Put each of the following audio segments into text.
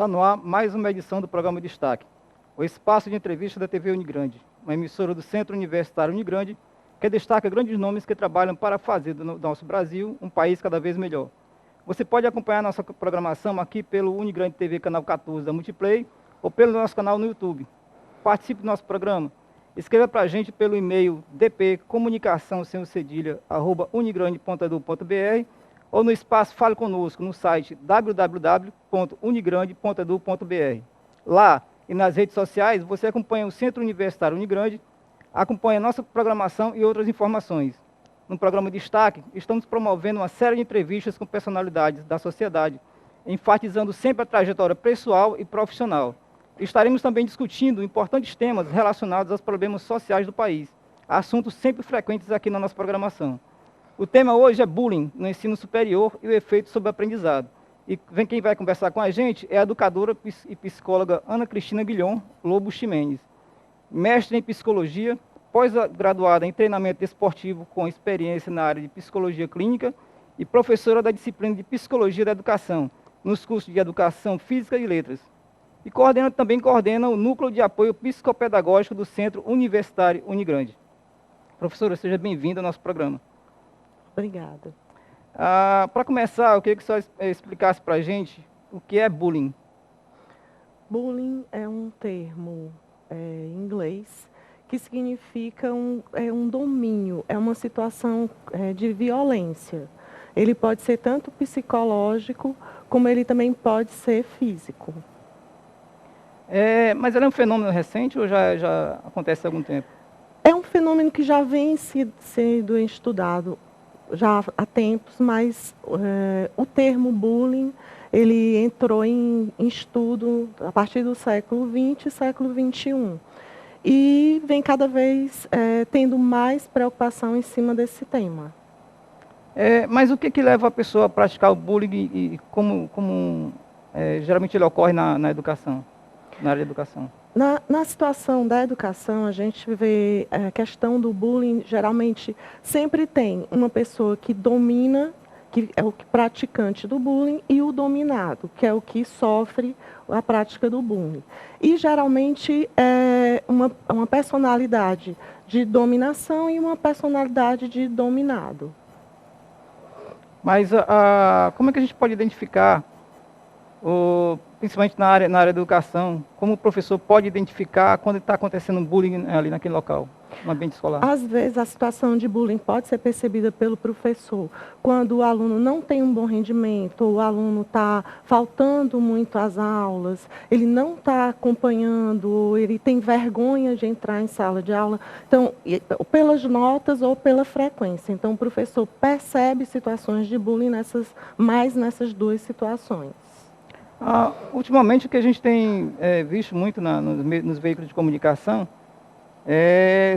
Está no ar mais uma edição do programa Destaque, o espaço de entrevista da TV Unigrande, uma emissora do Centro Universitário Unigrande, que destaca grandes nomes que trabalham para fazer do nosso Brasil um país cada vez melhor. Você pode acompanhar nossa programação aqui pelo Unigrande TV Canal 14 da Multiplay ou pelo nosso canal no YouTube. Participe do nosso programa. Escreva para a gente pelo e-mail dpcomunicação@unigrande.edu.br ou no espaço Fale Conosco no site www.unigrande.edu.br. Lá e nas redes sociais você acompanha o Centro Universitário Unigrande, acompanha a nossa programação e outras informações. No programa Destaque, estamos promovendo uma série de entrevistas com personalidades da sociedade, enfatizando sempre a trajetória pessoal e profissional. Estaremos também discutindo importantes temas relacionados aos problemas sociais do país, assuntos sempre frequentes aqui na nossa programação. O tema hoje é bullying no ensino superior e o efeito sobre o aprendizado. E quem vai conversar com a gente é a educadora e psicóloga Ana Cristina Guilhom Lobo Ximenes, mestre em psicologia, pós-graduada em treinamento esportivo com experiência na área de psicologia clínica e professora da disciplina de psicologia da educação, nos cursos de educação física e letras. E também coordena o Núcleo de Apoio Psicopedagógico do Centro Universitário Unigrande. Professora, seja bem-vinda ao nosso programa. Obrigada. Para começar, eu queria que você explicasse para a gente o que é bullying. Bullying é um termo em inglês que significa um domínio, é uma situação de violência. Ele pode ser tanto psicológico, como ele também pode ser físico. Mas ele é um fenômeno recente ou já acontece há algum tempo? É um fenômeno que já vem sendo estudado já há tempos, mas o termo bullying ele entrou em estudo a partir do século XX e século XXI. E vem cada vez tendo mais preocupação em cima desse tema. Mas o que leva a pessoa a praticar o bullying e como geralmente ele ocorre na educação, na área da educação? Na situação da educação, a gente vê a questão do bullying, geralmente sempre tem uma pessoa que domina, que é o praticante do bullying, e o dominado, que é o que sofre a prática do bullying. E geralmente é uma personalidade de dominação e uma personalidade de dominado. Mas como é que a gente pode identificar, principalmente na área da educação, como o professor pode identificar quando está acontecendo um bullying ali naquele local, no ambiente escolar? Às vezes a situação de bullying pode ser percebida pelo professor quando o aluno não tem um bom rendimento, o aluno está faltando muito às aulas, ele não está acompanhando, ele tem vergonha de entrar em sala de aula, então, pelas notas ou pela frequência. Então, o professor percebe situações de bullying nessas duas situações. Ultimamente, o que a gente tem visto muito nos veículos de comunicação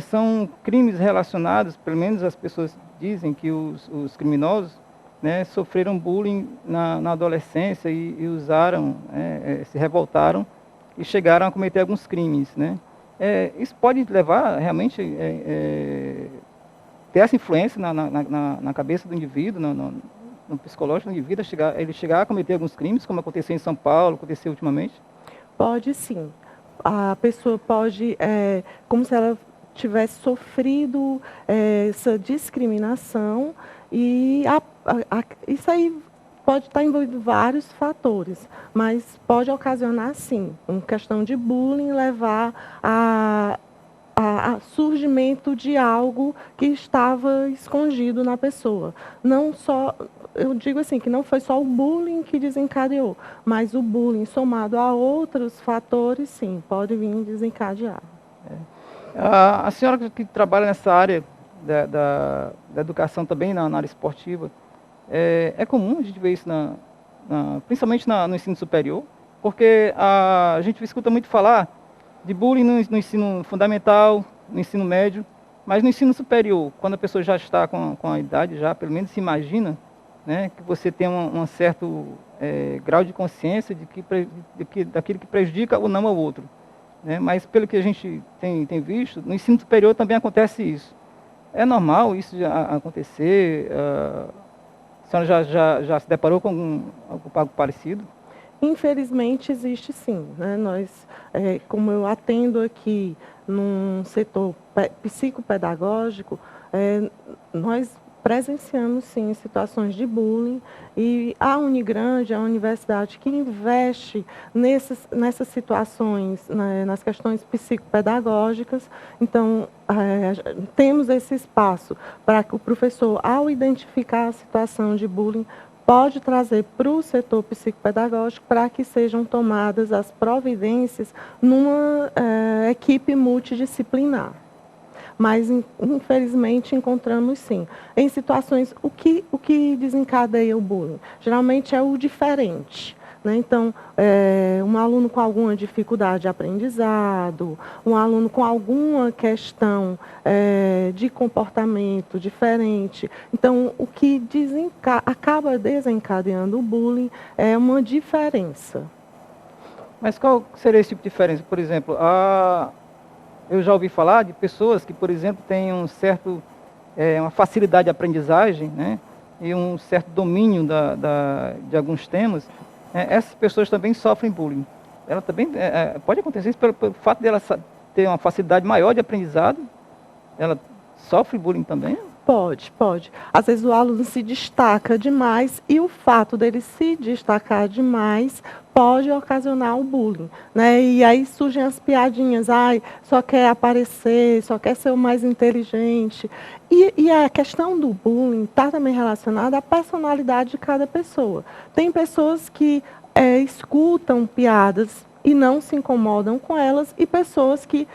são crimes relacionados, pelo menos as pessoas dizem que os criminosos sofreram bullying na adolescência e usaram, se revoltaram e chegaram a cometer alguns crimes. Isso pode levar realmente ter essa influência na cabeça do indivíduo, no psicológico do indivíduo, ele chegar a cometer alguns crimes, como aconteceu em São Paulo, aconteceu ultimamente? Pode sim. A pessoa pode, como se ela tivesse sofrido essa discriminação, e isso aí pode estar envolvido vários fatores, mas pode ocasionar, sim, uma questão de bullying, levar a surgimento de algo que estava escondido na pessoa. Não só, eu digo assim, que não foi só o bullying que desencadeou, mas o bullying somado a outros fatores, sim, pode vir desencadear. A senhora que trabalha nessa área da educação também, na área esportiva, é comum a gente ver isso, principalmente no ensino superior, porque a gente escuta muito falar de bullying no ensino fundamental, no ensino médio, mas no ensino superior, quando a pessoa já está com a idade, já pelo menos se imagina, que você tem um certo grau de consciência daquilo que prejudica ou não ao outro. Mas pelo que a gente tem visto, no ensino superior também acontece isso. É normal isso acontecer? A senhora já se deparou com algo parecido? Infelizmente, existe sim, né? Nós, como eu atendo aqui num setor psicopedagógico, nós presenciamos sim situações de bullying e a Unigrande é a universidade que investe nessas situações, né, nas questões psicopedagógicas. Então, temos esse espaço para que o professor, ao identificar a situação de bullying, pode trazer para o setor psicopedagógico para que sejam tomadas as providências numa equipe multidisciplinar. Mas, infelizmente, encontramos sim. Em situações, o que desencadeia o bullying? Geralmente é o diferente. Né? Então, um aluno com alguma dificuldade de aprendizado, um aluno com alguma questão de comportamento diferente. Então, o que acaba desencadeando o bullying é uma diferença. Mas qual seria esse tipo de diferença? Por exemplo, eu já ouvi falar de pessoas que, por exemplo, têm uma facilidade de aprendizagem, né, e um certo domínio de alguns temas. Essas pessoas também sofrem bullying. Ela também pode acontecer isso pelo fato de ela ter uma facilidade maior de aprendizado. Ela sofre bullying também? Pode. Às vezes o aluno se destaca demais e o fato dele se destacar demais pode ocasionar o bullying, né? E aí surgem as piadinhas, só quer aparecer, só quer ser o mais inteligente. E a questão do bullying está também relacionada à personalidade de cada pessoa. Tem pessoas que escutam piadas e não se incomodam com elas, e pessoas que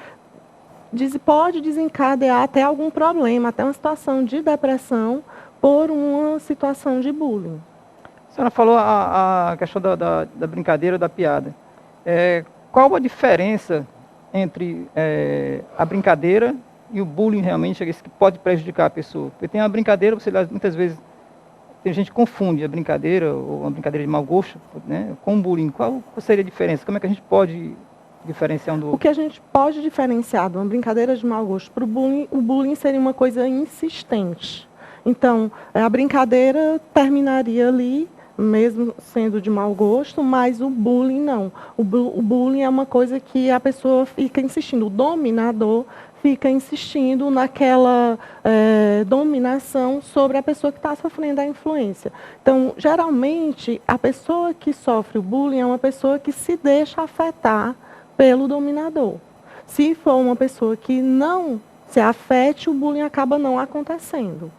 pode desencadear até algum problema, até uma situação de depressão por uma situação de bullying. A senhora falou a questão da brincadeira, da piada. Qual a diferença entre a brincadeira e o bullying realmente, esse que pode prejudicar a pessoa? Porque tem uma brincadeira, muitas vezes, tem gente que confunde a brincadeira, ou uma brincadeira de mau gosto, né, com o bullying. Qual seria a diferença? Como é que a gente pode diferenciar um do outro? O que a gente pode diferenciar de uma brincadeira de mau gosto para o bullying seria uma coisa insistente. Então, a brincadeira terminaria ali, mesmo sendo de mau gosto, mas o bullying não. O bullying é uma coisa que a pessoa fica insistindo, o dominador fica insistindo naquela dominação sobre a pessoa que está sofrendo a influência. Então, geralmente, a pessoa que sofre o bullying é uma pessoa que se deixa afetar pelo dominador. Se for uma pessoa que não se afete, o bullying acaba não acontecendo.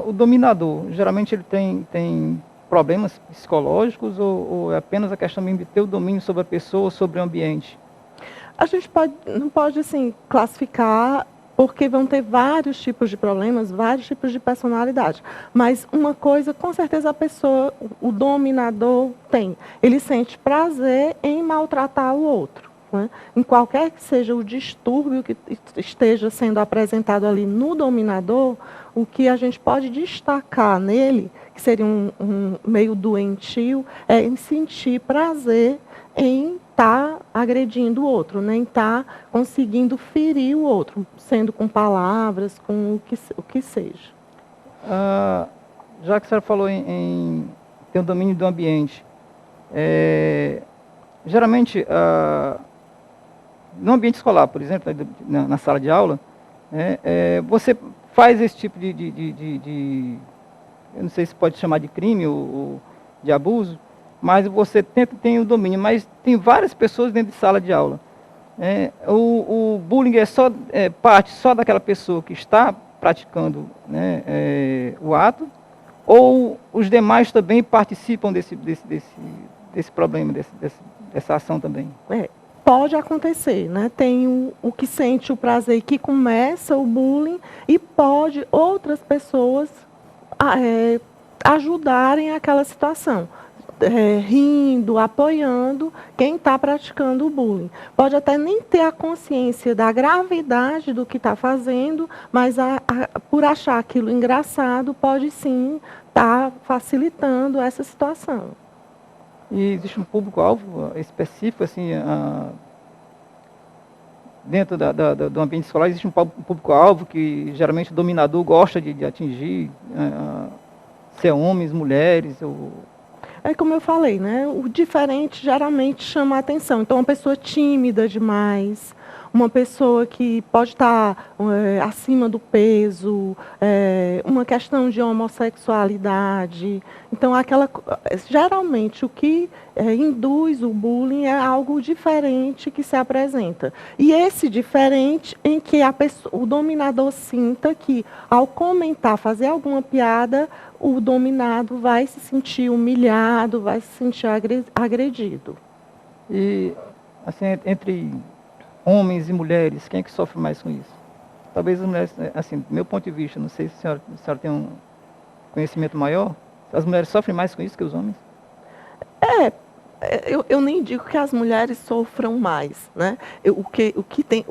O dominador, geralmente ele tem problemas psicológicos ou é apenas a questão mesmo de ter o domínio sobre a pessoa, sobre o ambiente? A gente não pode assim, classificar, porque vão ter vários tipos de problemas, vários tipos de personalidade. Mas uma coisa, com certeza, o dominador tem. Ele sente prazer em maltratar o outro. Né? Em qualquer que seja o distúrbio que esteja sendo apresentado ali no dominador, o que a gente pode destacar nele, que seria um meio doentio, é em sentir prazer em estar agredindo o outro, né? Em estar conseguindo ferir o outro, sendo com palavras, com o que seja. Já que a senhora falou em ter um domínio do ambiente, geralmente, no ambiente escolar, por exemplo, na sala de aula, você faz esse tipo eu não sei se pode chamar de crime ou de abuso, mas você tem o domínio, mas tem várias pessoas dentro de sala de aula. O bullying é parte só daquela pessoa que está praticando, né, o ato, ou os demais também participam desse problema, dessa ação também? Pode acontecer, né? Tem o que sente o prazer que começa o bullying e pode outras pessoas ajudarem aquela situação. Rindo, apoiando quem está praticando o bullying. Pode até nem ter a consciência da gravidade do que está fazendo, mas por achar aquilo engraçado, pode sim estar facilitando essa situação. E existe um público-alvo específico, assim, dentro do ambiente escolar, existe um público-alvo que geralmente o dominador gosta de atingir, se é homens, mulheres, ou... É como eu falei, né? O diferente geralmente chama a atenção. Então, uma pessoa tímida demais, uma pessoa que pode estar acima do peso, uma questão de homossexualidade. Então, geralmente o que induz o bullying é algo diferente que se apresenta. E esse diferente em que o dominador sinta que, ao comentar, fazer alguma piada, o dominado vai se sentir humilhado, vai se sentir agredido. E, assim, entre homens e mulheres, quem é que sofre mais com isso? Talvez as mulheres, assim, do meu ponto de vista, não sei se a senhora tem um conhecimento maior, as mulheres sofrem mais com isso que os homens? Eu nem digo que as mulheres sofram mais, né? O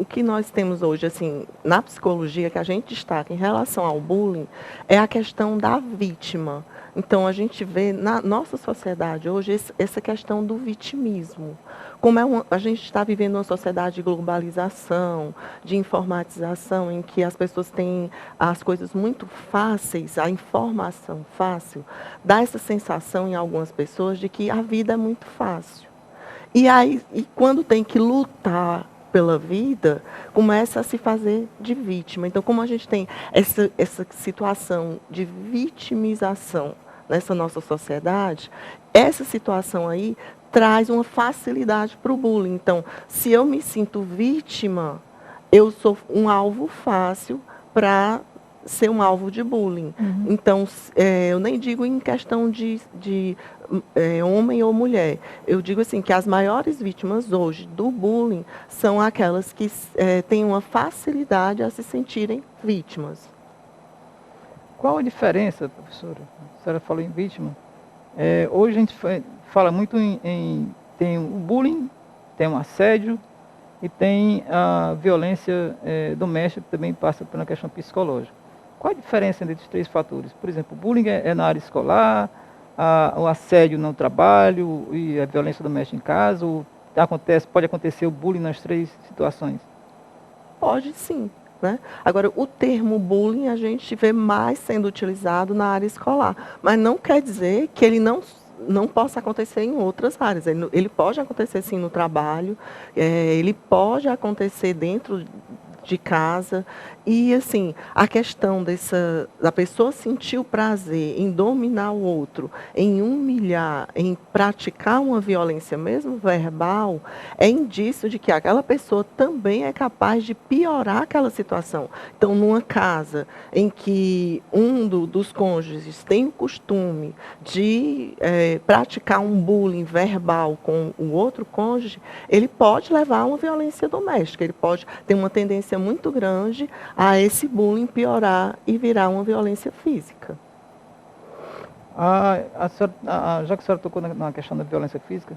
que nós temos hoje, assim, na psicologia, que a gente destaca em relação ao bullying, é a questão da vítima. Então, a gente vê na nossa sociedade hoje essa questão do vitimismo. Como a gente está vivendo uma sociedade de globalização, de informatização, em que as pessoas têm as coisas muito fáceis, a informação fácil, dá essa sensação em algumas pessoas de que a vida é muito fácil. E quando tem que lutar pela vida, começa a se fazer de vítima. Então, como a gente tem essa situação de vitimização nessa nossa sociedade, essa situação aí traz uma facilidade para o bullying. Então, se eu me sinto vítima, eu sou um alvo fácil para ser um alvo de bullying. Uhum. Então, eu nem digo em questão de homem ou mulher. Eu digo assim, que as maiores vítimas hoje do bullying são aquelas que têm uma facilidade a se sentirem vítimas. Qual a diferença, professora? A senhora falou em vítima. Hoje a gente fala muito tem o bullying, tem o assédio e tem a violência doméstica, que também passa por uma questão psicológica. Qual a diferença entre esses três fatores? Por exemplo, o bullying é na área escolar, o assédio no trabalho e a violência doméstica em casa, ou pode acontecer o bullying nas três situações? Pode sim. Né? Agora, o termo bullying a gente vê mais sendo utilizado na área escolar, mas não quer dizer que ele não possa acontecer em outras áreas. Ele pode acontecer sim no trabalho, ele pode acontecer dentro de casa. E, assim, a questão da pessoa sentir o prazer em dominar o outro, em humilhar, em praticar uma violência mesmo verbal, é indício de que aquela pessoa também é capaz de piorar aquela situação. Então, numa casa em que dos cônjuges tem o costume de praticar um bullying verbal com o outro cônjuge, ele pode levar a uma violência doméstica, ele pode ter uma tendência muito grande a esse bullying piorar e virar uma violência física. Já que a senhora tocou na questão da violência física,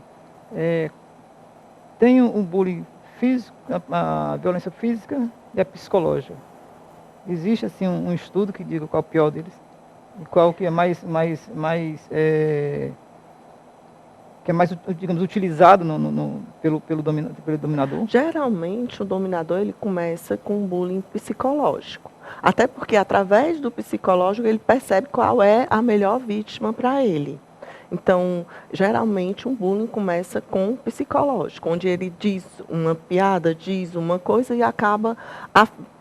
tem o bullying físico, a violência física e a psicológica. Existe assim um estudo que diga qual é o pior deles? E qual que é mais, digamos, utilizado pelo dominador? Geralmente, o dominador ele começa com um bullying psicológico. Até porque, através do psicológico, ele percebe qual é a melhor vítima para ele. Então, geralmente, um bullying começa com o psicológico, onde ele diz uma piada, diz uma coisa e acaba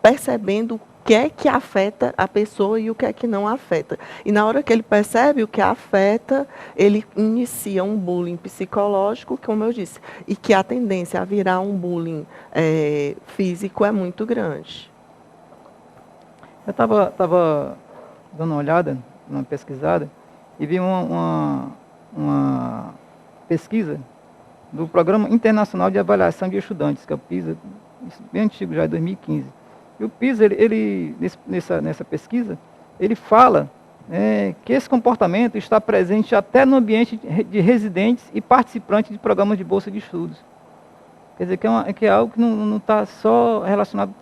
percebendo o que é que afeta a pessoa e o que é que não afeta. E na hora que ele percebe o que afeta, ele inicia um bullying psicológico, como eu disse, e que a tendência a virar um bullying físico é muito grande. Eu estava dando uma olhada, uma pesquisada, e vi uma pesquisa do Programa Internacional de Avaliação de Estudantes, que é o PISA, bem antigo, já é 2015. E o PISA, nessa pesquisa, ele fala que esse comportamento está presente até no ambiente de residentes e participantes de programas de bolsa de estudos. Quer dizer, que é algo que não está só relacionado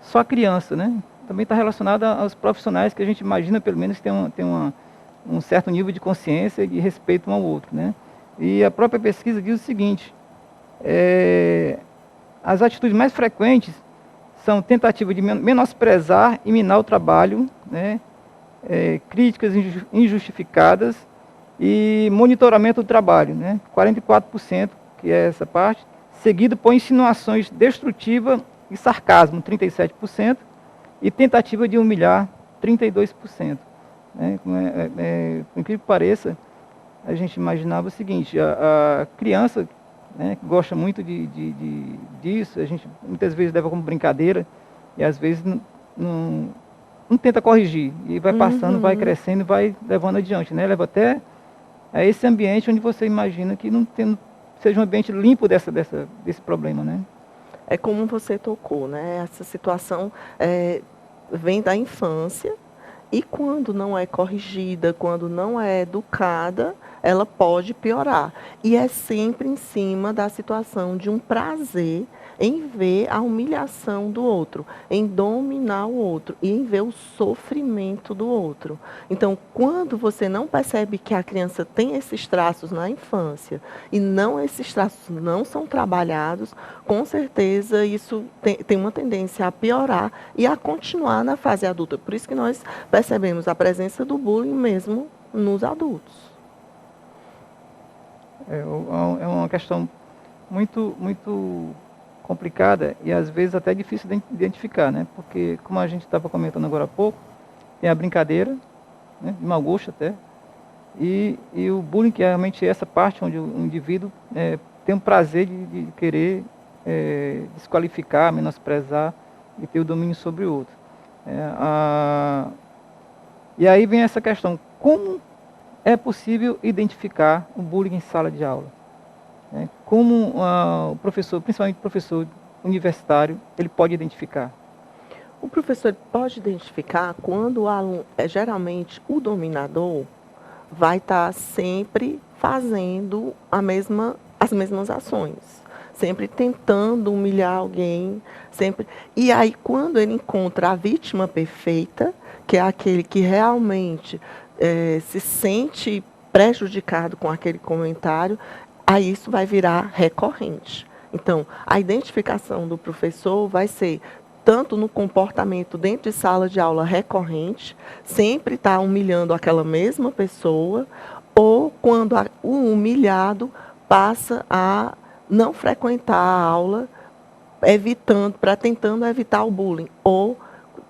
só à criança, né? Também está relacionado aos profissionais que a gente imagina, pelo menos, que tem um certo nível de consciência e de respeito um ao outro, né? E a própria pesquisa diz o seguinte: as atitudes mais frequentes são tentativas de menosprezar e minar o trabalho, né? Críticas injustificadas e monitoramento do trabalho, né? 44%, que é essa parte, seguido por insinuações destrutivas e sarcasmo, 37%, e tentativa de humilhar, 32%. Né? Por incrível que pareça, a gente imaginava o seguinte, a criança, né, que gosta muito disso, a gente muitas vezes leva como brincadeira, e às vezes não tenta corrigir, e vai passando, vai crescendo, vai levando adiante, né? Leva até a esse ambiente onde você imagina que não seja um ambiente limpo desse problema, né? É como você tocou, né? Essa situação vem da infância e quando não é corrigida, quando não é educada, ela pode piorar. E é sempre em cima da situação de um prazer em ver a humilhação do outro, em dominar o outro e em ver o sofrimento do outro. Então, quando você não percebe que a criança tem esses traços na infância e esses traços não são trabalhados, com certeza isso tem uma tendência a piorar e a continuar na fase adulta. Por isso que nós percebemos a presença do bullying mesmo nos adultos. É uma questão muito complicada e às vezes até difícil de identificar, né? Porque, como a gente estava comentando agora há pouco, tem a brincadeira, né, de mau gosto até, e o bullying, que é realmente essa parte onde o indivíduo tem um prazer de querer desqualificar, menosprezar e ter o domínio sobre o outro. E aí vem essa questão, como é possível identificar o bullying em sala de aula? Como o professor, principalmente o professor universitário, ele pode identificar? O professor pode identificar quando o aluno, geralmente o dominador, vai estar sempre fazendo as mesmas ações, sempre tentando humilhar alguém, sempre. E aí, quando ele encontra a vítima perfeita, que é aquele que realmente se sente prejudicado com aquele comentário, aí isso vai virar recorrente. Então, a identificação do professor vai ser tanto no comportamento dentro de sala de aula recorrente, sempre está humilhando aquela mesma pessoa, ou quando o humilhado passa a não frequentar a aula, tentando evitar o bullying, ou,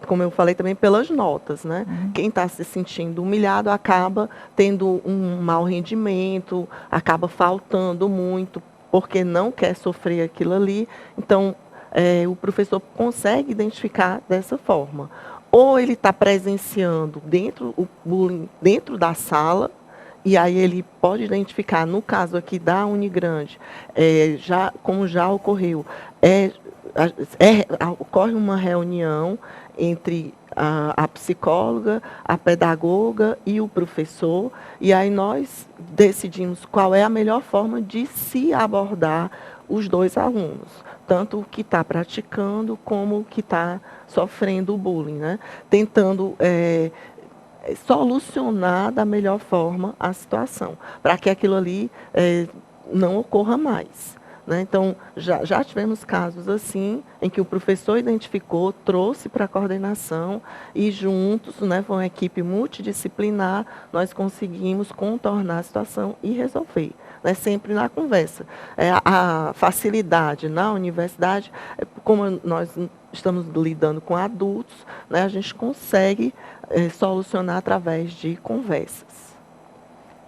como eu falei também, pelas notas, né? Quem está se sentindo humilhado acaba tendo um mau rendimento, acaba faltando muito, porque não quer sofrer aquilo ali. Então, o professor consegue identificar dessa forma. Ou ele está presenciando o bullying dentro da sala, e aí ele pode identificar, no caso aqui da Unigrande, como já ocorreu, ocorre uma reunião entre a psicóloga, a pedagoga e o professor, e aí nós decidimos qual é a melhor forma de se abordar os dois alunos, tanto o que está praticando como o que está sofrendo o bullying, né? Tentando solucionar da melhor forma a situação, para que aquilo ali não ocorra mais. Né? Então, já tivemos casos assim, em que o professor identificou, trouxe para a coordenação e juntos, né, com uma equipe multidisciplinar, nós conseguimos contornar a situação e resolver. Né, sempre na conversa. A facilidade na universidade, como nós estamos lidando com adultos, né, a gente consegue solucionar através de conversas.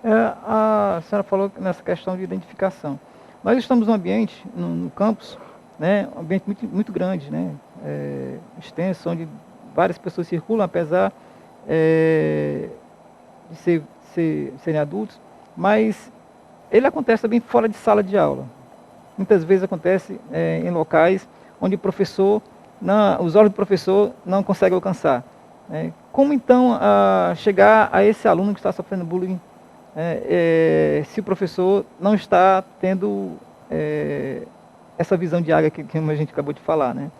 A senhora falou nessa questão de identificação. Nós estamos num ambiente, no campus, né, um ambiente muito grande, né, extenso, onde várias pessoas circulam, apesar de serem adultos, mas ele acontece também fora de sala de aula. Muitas vezes acontece em locais onde os olhos do professor não conseguem alcançar. Como então chegar a esse aluno que está sofrendo bullying se o professor não está tendo essa visão de área que a gente acabou de falar, né?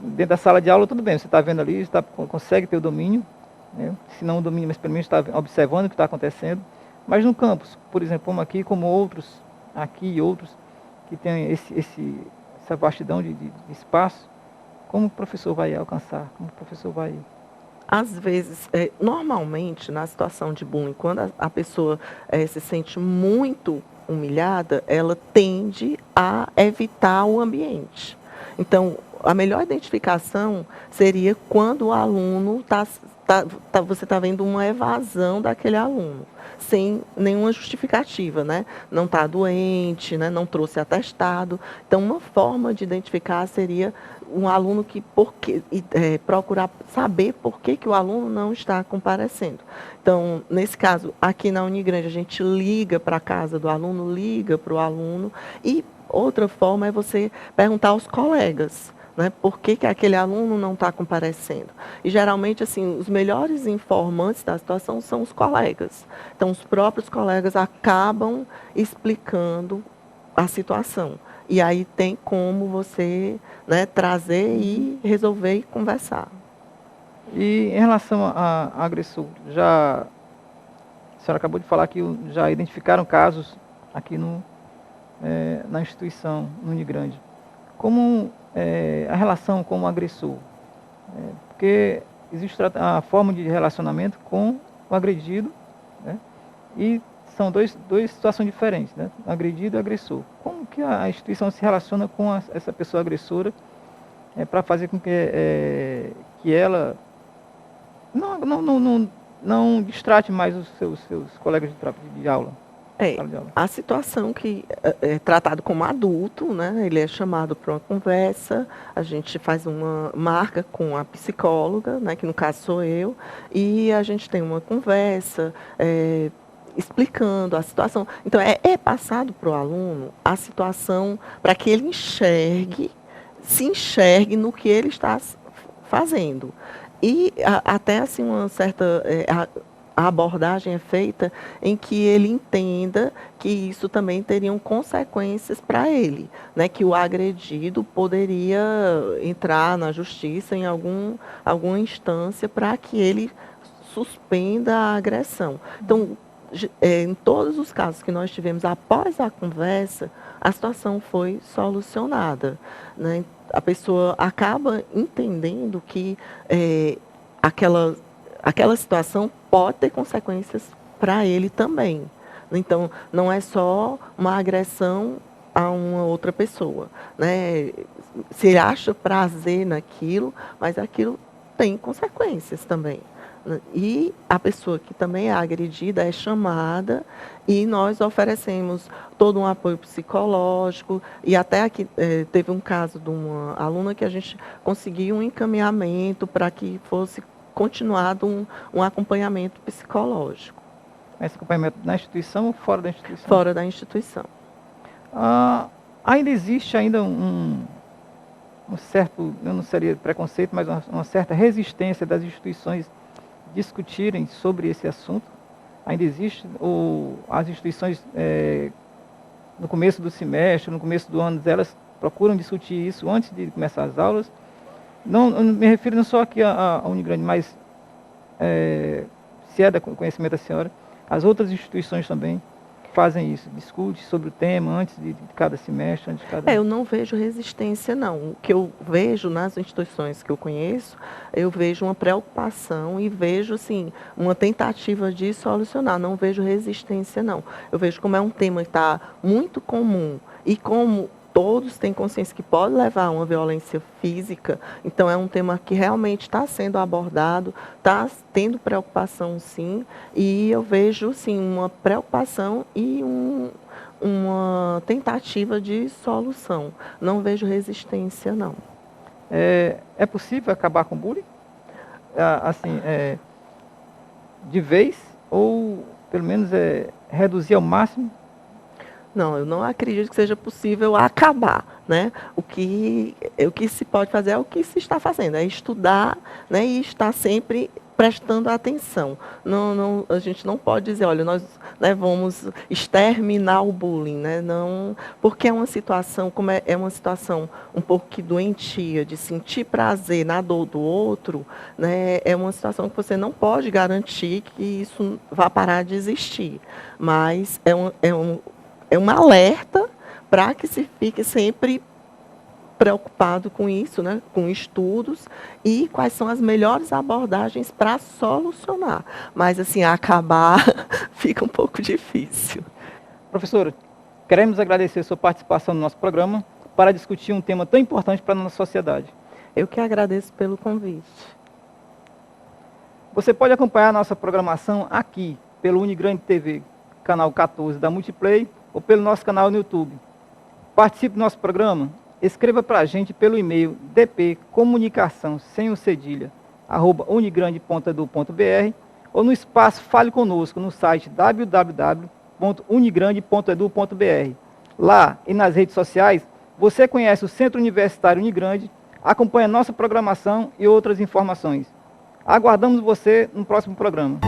Dentro da sala de aula, tudo bem, você está vendo ali, consegue ter o domínio, né? Se não o domínio, mas pelo menos está observando o que está acontecendo. Mas no campus, por exemplo, como aqui, como outros, aqui e outros, que tem essa vastidão de espaço, como o professor vai alcançar, como o professor vai Às vezes, normalmente, na situação de bullying, quando a pessoa se sente muito humilhada, ela tende a evitar o ambiente. Então, a melhor identificação seria quando o aluno você está vendo uma evasão daquele aluno, sem nenhuma justificativa, né? Não está doente, né? Não trouxe atestado. Então, uma forma de identificar seria um aluno que procurar saber por que o aluno não está comparecendo. Então, nesse caso, aqui na Unigrande, a gente liga para a casa do aluno, liga para o aluno, e outra forma é você perguntar aos colegas, né, por que aquele aluno não está comparecendo. E, geralmente, assim, os melhores informantes da situação são os colegas. Então, os próprios colegas acabam explicando a situação. E aí tem como você, né, trazer e resolver e conversar. E em relação a agressor, a senhora acabou de falar que já identificaram casos aqui na instituição, no Unigrande. Como a relação com o agressor? Porque existe a forma de relacionamento com o agredido, né? E são duas situações diferentes, né? Agredido e agressor. Como que a instituição se relaciona com essa pessoa agressora para fazer com que ela não distrate mais os seus colegas de aula? A situação que é tratado como adulto, né? Ele é chamado para uma conversa, a gente faz uma marca com a psicóloga, né? Que no caso sou eu, e a gente tem uma conversa explicando a situação. Então, é passado para o aluno a situação para que ele se enxergue no que ele está fazendo. E até assim uma certa... a abordagem é feita em que ele entenda que isso também teriam consequências para ele, né? Que o agredido poderia entrar na justiça em alguma instância para que ele suspenda a agressão. Então, em todos os casos que nós tivemos após a conversa, a situação foi solucionada, né? A pessoa acaba entendendo que aquela situação pode ter consequências para ele também. Então, não é só uma agressão a uma outra pessoa, né? Se ele acha prazer naquilo, mas aquilo tem consequências também. E a pessoa que também é agredida é chamada e nós oferecemos todo um apoio psicológico. E até aqui teve um caso de uma aluna que a gente conseguiu um encaminhamento para que fosse continuado um acompanhamento psicológico. Esse acompanhamento na instituição ou fora da instituição? Fora da instituição. Ainda existe um certo, eu não seria preconceito, mas uma certa resistência das instituições discutirem sobre esse assunto? Ainda existe? Ou as instituições, no começo do semestre, no começo do ano, elas procuram discutir isso antes de começar as aulas? Não, eu me refiro não só aqui à Unigrande, mas se é da conhecimento da senhora, as outras instituições também fazem isso, discutem sobre o tema antes de cada semestre, antes de cada... Eu não vejo resistência, não. O que eu vejo nas instituições que eu conheço, eu vejo uma preocupação e vejo, assim, uma tentativa de solucionar. Não vejo resistência, não. Eu vejo como é um tema que está muito comum e como todos têm consciência que pode levar a uma violência física, então é um tema que realmente está sendo abordado, está tendo preocupação, sim, e eu vejo, sim, uma preocupação e uma tentativa de solução. Não vejo resistência, não. É possível acabar com o bullying? Assim, de vez, ou pelo menos reduzir ao máximo? Não, eu não acredito que seja possível acabar, né? O que se pode fazer é o que se está fazendo, é estudar, né, e estar sempre prestando atenção. A gente não pode dizer, olha, nós, né, vamos exterminar o bullying, né? Não, porque é uma situação, como é uma situação um pouco que doentia, de sentir prazer na dor do outro, né? É uma situação que você não pode garantir que isso vá parar de existir, mas é um alerta para que se fique sempre preocupado com isso, né, com estudos e quais são as melhores abordagens para solucionar. Mas, assim, acabar fica um pouco difícil. Professora, queremos agradecer a sua participação no nosso programa para discutir um tema tão importante para a nossa sociedade. Eu que agradeço pelo convite. Você pode acompanhar a nossa programação aqui, pelo Unigrande TV, canal 14 da Multiplay, ou pelo nosso canal no YouTube. Participe do nosso programa, escreva para a gente pelo e-mail dpcomunicação, sem o cedilha, @unigrande.edu.br, ou no espaço Fale Conosco, no site www.unigrande.edu.br. Lá e nas redes sociais, você conhece o Centro Universitário Unigrande, acompanha nossa programação e outras informações. Aguardamos você no próximo programa.